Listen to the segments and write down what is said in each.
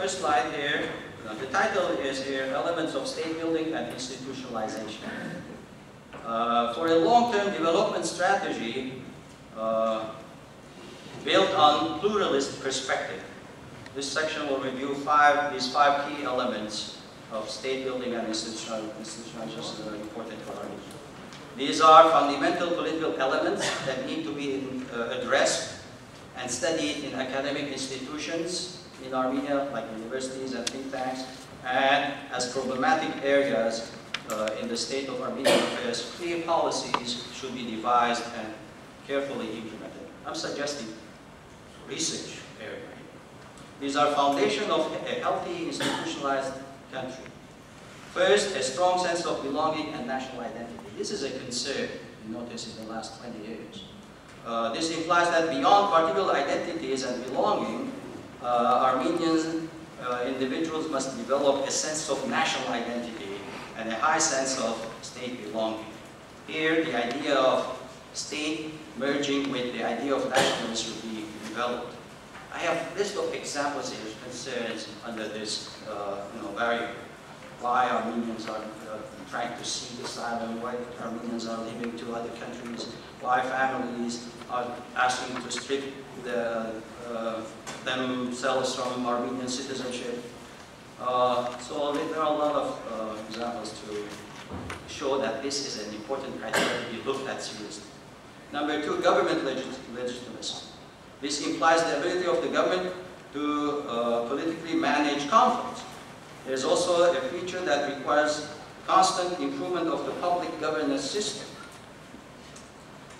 first slide here, the title is here, Elements of State Building and Institutionalization. For a long-term development strategy built on pluralist perspective, this section will review these five key elements of state building and institutionalization that are important to Armenia. These are fundamental political elements that need to be addressed and studied in academic institutions in Armenia, like universities and think tanks, and as problematic areas in the state of Armenian affairs, clear policies should be devised and carefully implemented. I'm suggesting research area. These are foundation of a healthy, institutionalized country. First, a strong sense of belonging and national identity. This is a concern we noticed in the last 20 years. This implies that beyond particular identities and belonging, Armenian individuals must develop a sense of national identity and a high sense of state belonging. Here, the idea of state merging with the idea of nationalism should be developed. I have a list of examples here, concerns under this variable. Why Armenians are trying to seek asylum, why Armenians are leaving to other countries, why families are asking to strip themselves from Armenian citizenship. So there are a lot of examples to show that this is an important criteria to be looked at seriously. Number two, government legitimacy. This implies the ability of the government to politically manage conflicts. There's also a feature that requires constant improvement of the public governance system.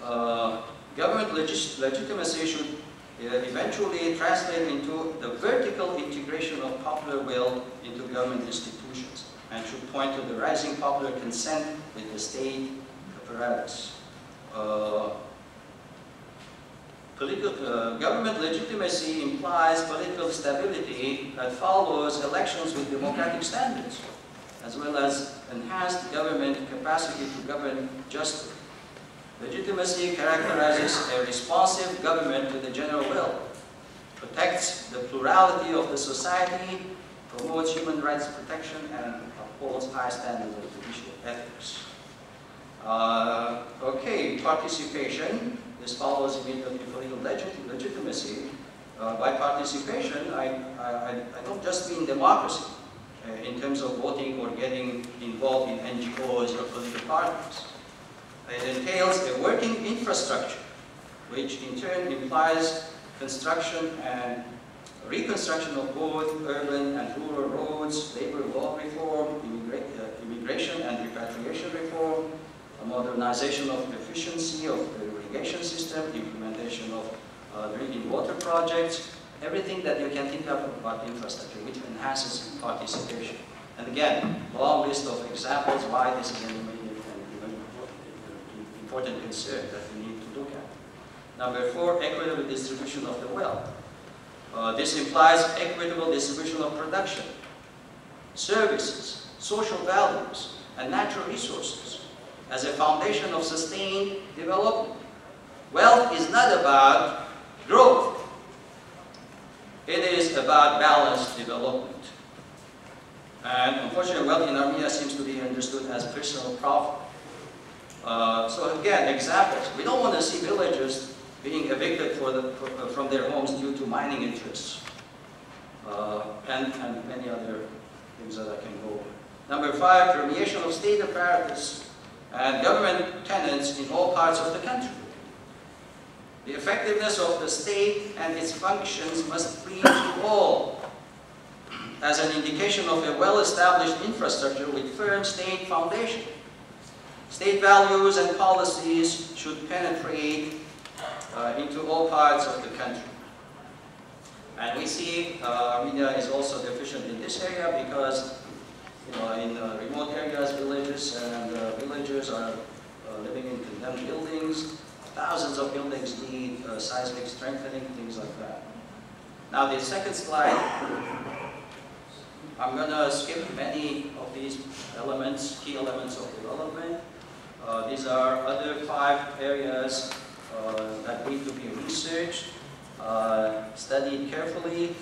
Government legitimacy should eventually translate into the vertical integration of popular will into government institutions and should point to the rising popular consent with the state apparatus. Government legitimacy implies political stability that follows elections with democratic standards, as well as enhanced government capacity to govern justly. Legitimacy characterizes a responsive government to the general will, protects the plurality of the society, promotes human rights protection, and upholds high standards of judicial ethics. Okay, participation. This follows immediately political legitimacy. By participation, I don't just mean democracy in terms of voting or getting involved in NGOs or political parties. It entails a working infrastructure, which in turn implies construction and reconstruction of both urban and rural roads, labor law reform, immigration and repatriation reform, a modernization of efficiency of the irrigation system, implementation of drinking water projects, everything that you can think of about infrastructure, which enhances participation. And again, long list of examples why this is an immediate and important concern that we need to look at. Number four, equitable distribution of the wealth. This implies equitable distribution of production, services, social values, and natural resources as a foundation of sustained development. Wealth is not about growth. It is about balanced development. And unfortunately, wealth in Armenia seems to be understood as personal profit. So again, examples. We don't want to see villagers being evicted from their homes due to mining interests. And many other things that I can go over. Number five, permeation of state apparatus and government tenants in all parts of the country. The effectiveness of the state and its functions must please to all as an indication of a well-established infrastructure with firm state foundation. State values and policies should penetrate into all parts of the country. And we see Armenia is also deficient in this area because in remote areas, villages and villagers are living in condemned buildings. Thousands of buildings need seismic strengthening, things like that. Now the second slide, I'm going to skip many of these elements, key elements of development. These are other 5 areas that need to be researched, studied carefully,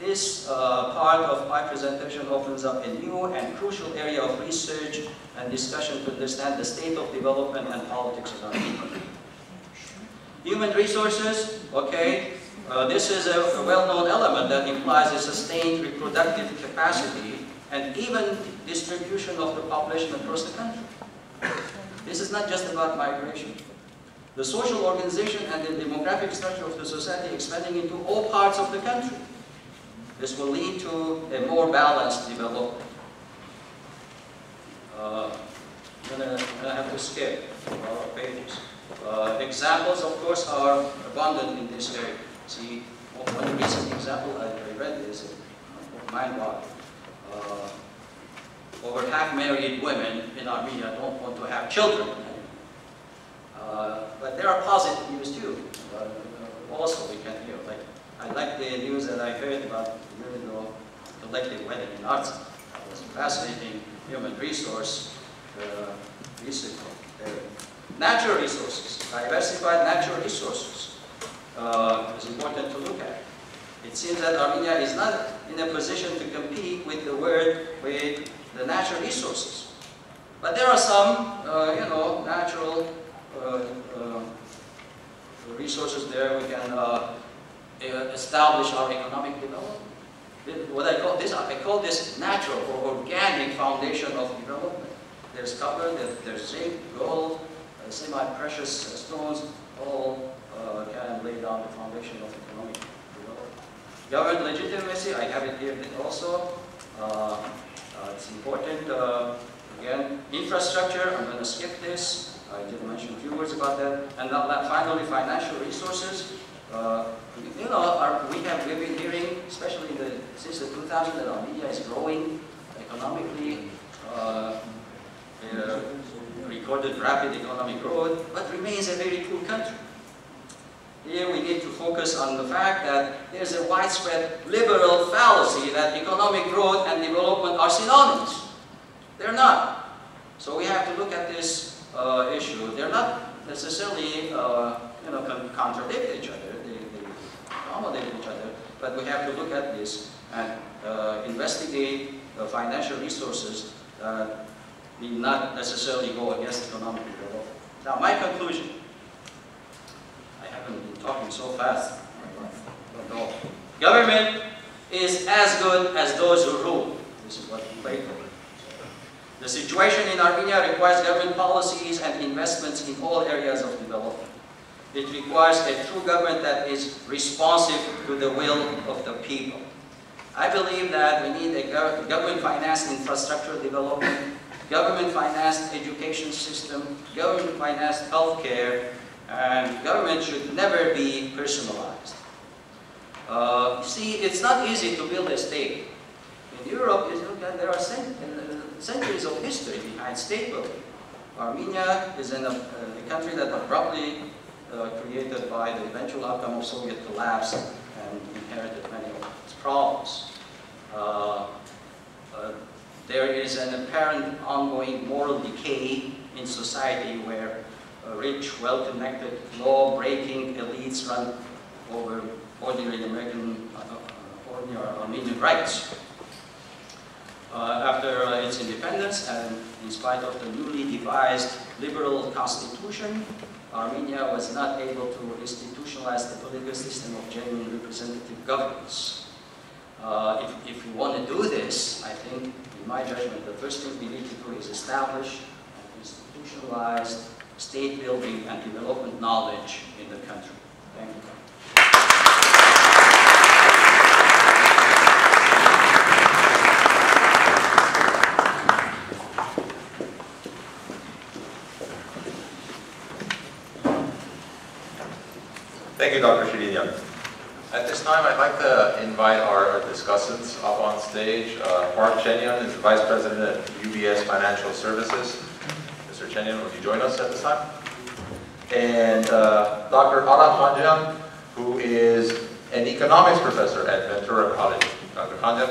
this part of my presentation opens up a new and crucial area of research and discussion to understand the state of development and politics in Armenia. Human resources, okay, this is a well-known element that implies a sustained reproductive capacity and even distribution of the population across the country. This is not just about migration. The social organization and the demographic structure of the society expanding into all parts of the country. This will lead to a more balanced development. I'm gonna have to skip a lot of pages. Examples, of course, are abundant in this area. See, one recent example I read is mind-boggling. Over half married women in Armenia don't want to have children. But there are positive news too. Also, we can hear. Like, I like the news that I heard about a year ago, collective wedding in Arts. That was a fascinating human resource research. Natural resources, diversified natural resources is important to look at. It seems that Armenia is not in a position to compete with the natural resources. But there are some, natural resources there. We can establish our economic development. What I call this natural or organic foundation of development. There's copper, there's zinc, gold, semi-precious stones, all can lay down the foundation of economic development. Government legitimacy, I have it here also. It's important. Again, infrastructure, I'm going to skip this. I did mention a few words about that. And finally, financial resources. We've been hearing, especially since the 2000s, that Armenia is growing economically. Recorded rapid economic growth, but remains a very poor country. Here we need to focus on the fact that there's a widespread liberal fallacy that economic growth and development are synonymous. They're not. So we have to look at this issue. They're not necessarily contradict each other. They accommodate each other, but we have to look at this and investigate the financial resources that need not necessarily go against economic development. Now, my conclusion. I haven't been talking so fast. No. Government is as good as those who rule. This is what Plato. The situation in Armenia requires government policies and investments in all areas of development. It requires a true government that is responsive to the will of the people. I believe that we need a government-financed infrastructure development, government-financed education system, government-financed healthcare, and government should never be personalized. See, it's not easy to build a state. In Europe, there are centuries of history behind state building. Armenia is in a country that abruptly created by the eventual outcome of Soviet collapse and inherited many of its problems. There is an apparent ongoing moral decay in society where rich, well-connected, law-breaking elites run over ordinary Armenian rights. After its independence and in spite of the newly devised liberal constitution, Armenia was not able to institutionalize the political system of genuine representative governance. If we want to do this, I think, in my judgment, the first thing we need to do is establish an institutionalized state building and development knowledge in the country. Thank you. Thank you, Dr. Shirinian. At this time, I'd like to invite our discussants up on stage. Mark Chenyan is the Vice President at UBS Financial Services. Mr. Chenyan, would you join us at this time? And Dr. Ara Khanjan, who is an economics professor at Ventura College. Dr. Khanjan.